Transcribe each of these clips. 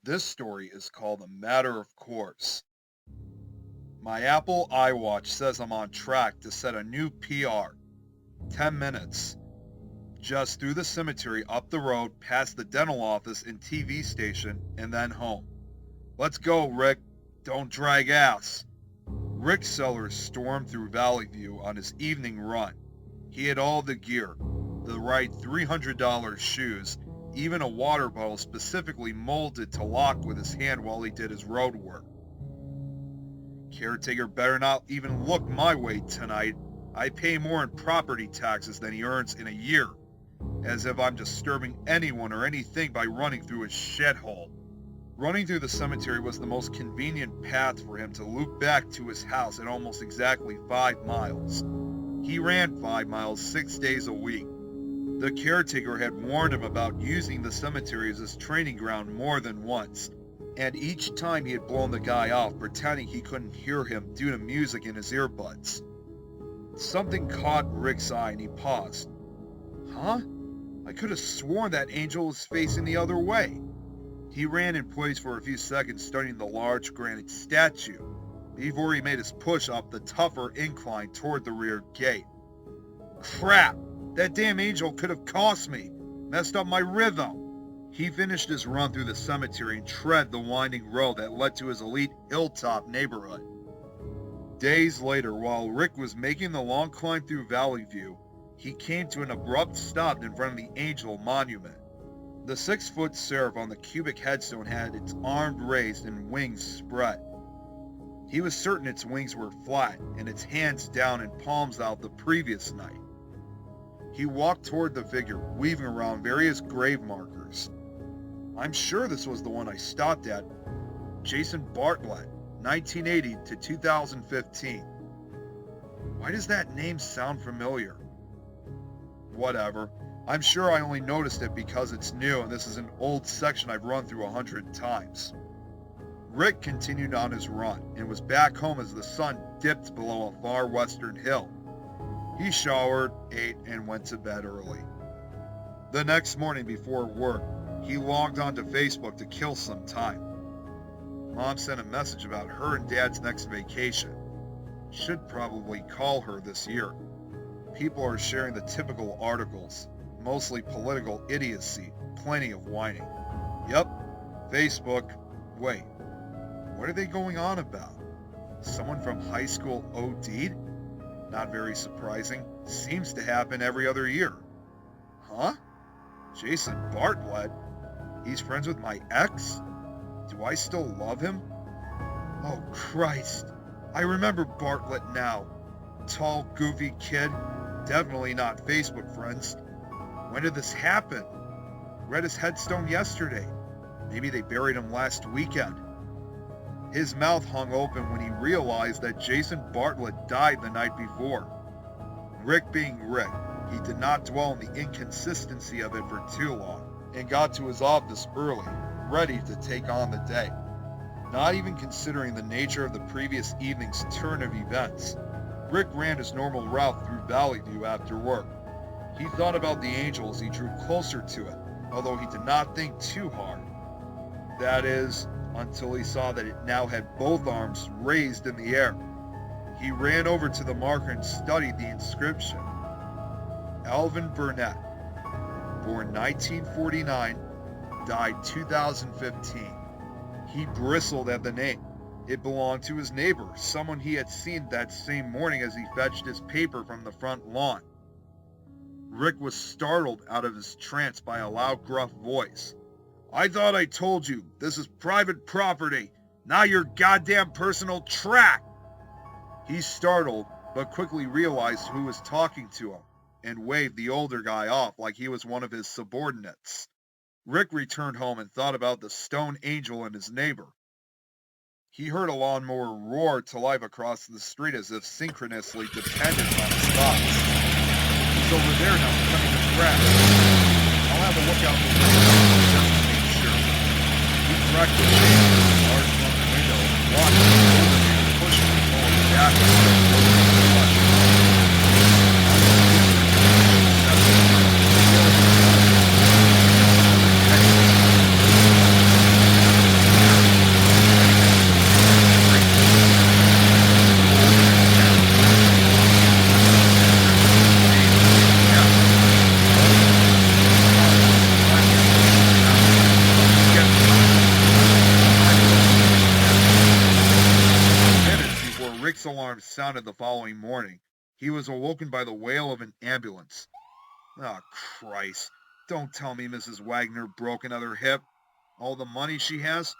This story is called A Matter of Course. My Apple iWatch says I'm on track to set a new PR. 10 minutes. Just through the cemetery, up the road, past the dental office and TV station, and then home. Let's go, Rick. Don't drag ass. Rick Sellers stormed through Valleyview on his evening run. He had all the gear, the right $300 shoes, even a water bottle specifically molded to lock with his hand while he did his road work. Caretaker better not even look my way tonight. I pay more in property taxes than he earns in a year, as if I'm disturbing anyone or anything by running through his shithole. Running through the cemetery was the most convenient path for him to loop back to his house at almost exactly 5 miles. He ran 5 miles 6 days a week. The caretaker had warned him about using the cemetery as his training ground more than once, and each time he had blown the guy off pretending he couldn't hear him due to music in his earbuds. Something caught Rick's eye and he paused. Huh? I could have sworn that angel was facing the other way. He ran in place for a few seconds studying the large granite statue before he made his push up the tougher incline toward the rear gate. Crap! That damn angel could have cost me, messed up my rhythm. He finished his run through the cemetery and tread the winding road that led to his elite hilltop neighborhood. Days later, while Rick was making the long climb through Valleyview, he came to an abrupt stop in front of the Angel Monument. The 6-foot seraph on the cubic headstone had its arms raised and wings spread. He was certain its wings were flat and its hands down and palms out the previous night. He walked toward the figure, weaving around various grave markers. I'm sure this was the one I stopped at. Jason Bartlett, 1980 to 2015. Why does that name sound familiar? Whatever. I'm sure I only noticed it because it's new and this is an old section I've run through 100 times. Rick continued on his run and was back home as the sun dipped below a far western hill. He showered, ate, and went to bed early. The next morning before work, he logged onto Facebook to kill some time. Mom sent a message about her and Dad's next vacation. Should probably call her this year. People are sharing the typical articles, mostly political idiocy, plenty of whining. Yep, Facebook. Wait, what are they going on about? Someone from high school OD'd? Not very surprising. Seems to happen every other year. Huh? Jason Bartlett? He's friends with my ex? Do I still love him? Oh, Christ. I remember Bartlett now. Tall, goofy kid. Definitely not Facebook friends. When did this happen? Read his headstone yesterday. Maybe they buried him last weekend. His mouth hung open when he realized that Jason Bartlett died the night before. Rick being Rick, he did not dwell on the inconsistency of it for too long, and got to his office early, ready to take on the day. Not even considering the nature of the previous evening's turn of events, Rick ran his normal route through Valleyview after work. He thought about the angel as he drew closer to it, although he did not think too hard. That is, until he saw that it now had both arms raised in the air. He ran over to the marker and studied the inscription. Alvin Burnett, born 1949, died 2015. He bristled at the name. It belonged to his neighbor, someone he had seen that same morning as he fetched his paper from the front lawn. Rick was startled out of his trance by a loud, gruff voice. I thought I told you, this is private property, not your goddamn personal tract. He startled, but quickly realized who was talking to him, and waved the older guy off like he was one of his subordinates. Rick returned home and thought about the stone angel and his neighbor. He heard a lawnmower roar to life across the street as if synchronously dependent on his thoughts. He's over there now, cutting the grass. I'll have a look out the window just to make sure. He cracked the shade of the large front window and watched the older man pushing the mower back and forth over the flush. alarm sounded the following morning, he was awoken by the wail of an ambulance. Ah, Christ. Don't tell me Mrs. Wagner broke another hip. All the money she has?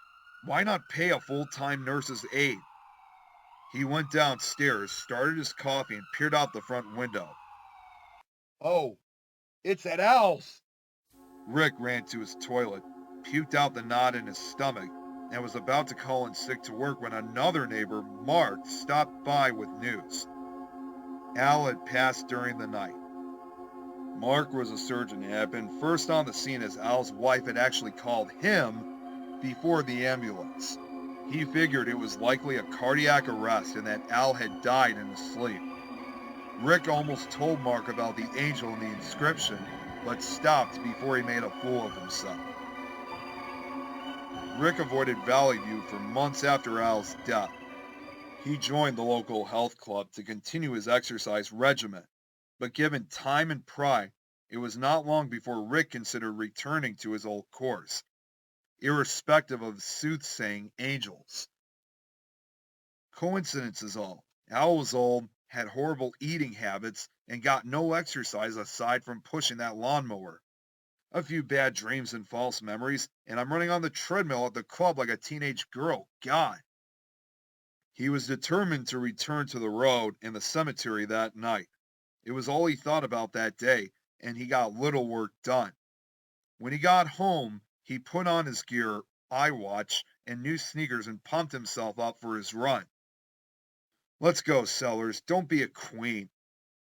Why not pay a full-time nurse's aide? He went downstairs, started his coffee, and peered out the front window. Oh, it's at Al's! Rick ran to his toilet, puked out the knot in his stomach, and was about to call in sick to work when another neighbor, Mark, stopped by with news. Al had passed during the night. Mark was a surgeon and had been first on the scene as Al's wife had actually called him before the ambulance. He figured it was likely a cardiac arrest and that Al had died in his sleep. Rick almost told Mark about the angel and the inscription, but stopped before he made a fool of himself. Rick avoided Valleyview for months after Al's death. He joined the local health club to continue his exercise regimen, but given time and pride, it was not long before Rick considered returning to his old course, irrespective of soothsaying angels. Coincidence is all. Al was old, had horrible eating habits, and got no exercise aside from pushing that lawnmower. A few bad dreams and false memories, and I'm running on the treadmill at the club like a teenage girl. God. He was determined to return to the road and the cemetery that night. It was all he thought about that day, and he got little work done. When he got home, he put on his gear, iWatch, and new sneakers and pumped himself up for his run. Let's go, Sellers. Don't be a queen.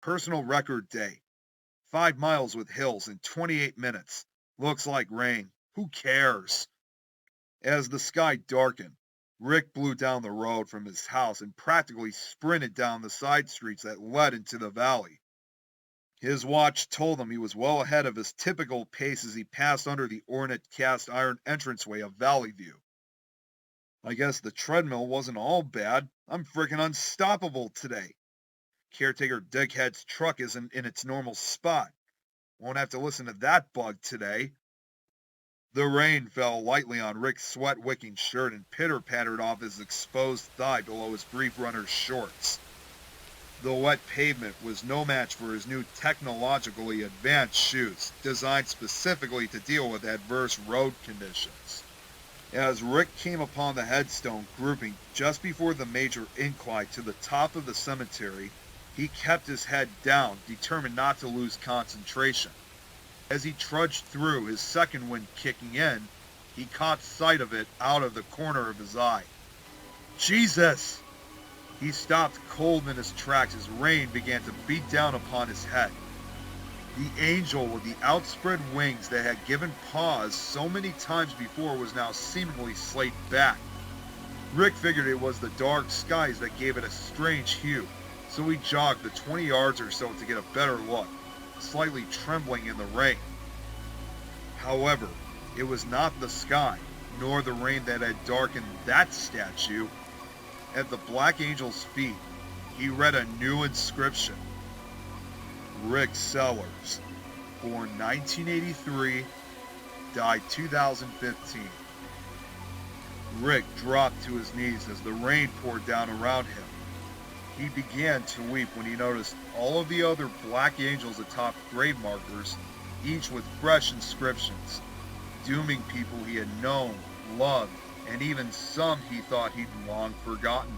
Personal record day. 5 miles with hills in 28 minutes. Looks like rain. Who cares? As the sky darkened, Rick blew down the road from his house and practically sprinted down the side streets that led into the valley. His watch told him he was well ahead of his typical pace as he passed under the ornate cast iron entranceway of Valleyview. I guess the treadmill wasn't all bad. I'm frickin' unstoppable today. Caretaker Dickhead's truck isn't in its normal spot. Won't have to listen to that bug today. The rain fell lightly on Rick's sweat-wicking shirt and pitter-pattered off his exposed thigh below his brief runner's shorts. The wet pavement was no match for his new technologically advanced shoes, designed specifically to deal with adverse road conditions. As Rick came upon the headstone grouping just before the major incline to the top of the cemetery, he kept his head down, determined not to lose concentration. As he trudged through, his second wind kicking in, he caught sight of it out of the corner of his eye. Jesus! He stopped cold in his tracks as rain began to beat down upon his head. The angel with the outspread wings that had given pause so many times before was now seemingly slayed back. Rick figured it was the dark skies that gave it a strange hue, so he jogged the 20 yards or so to get a better look, slightly trembling in the rain. However, it was not the sky, nor the rain that had darkened that statue. At the Black Angel's feet, he read a new inscription. Rick Sellers, born 1983, died 2015. Rick dropped to his knees as the rain poured down around him. He began to weep when he noticed all of the other Black Angels atop grave markers, each with fresh inscriptions, dooming people he had known, loved, and even some he thought he'd long forgotten.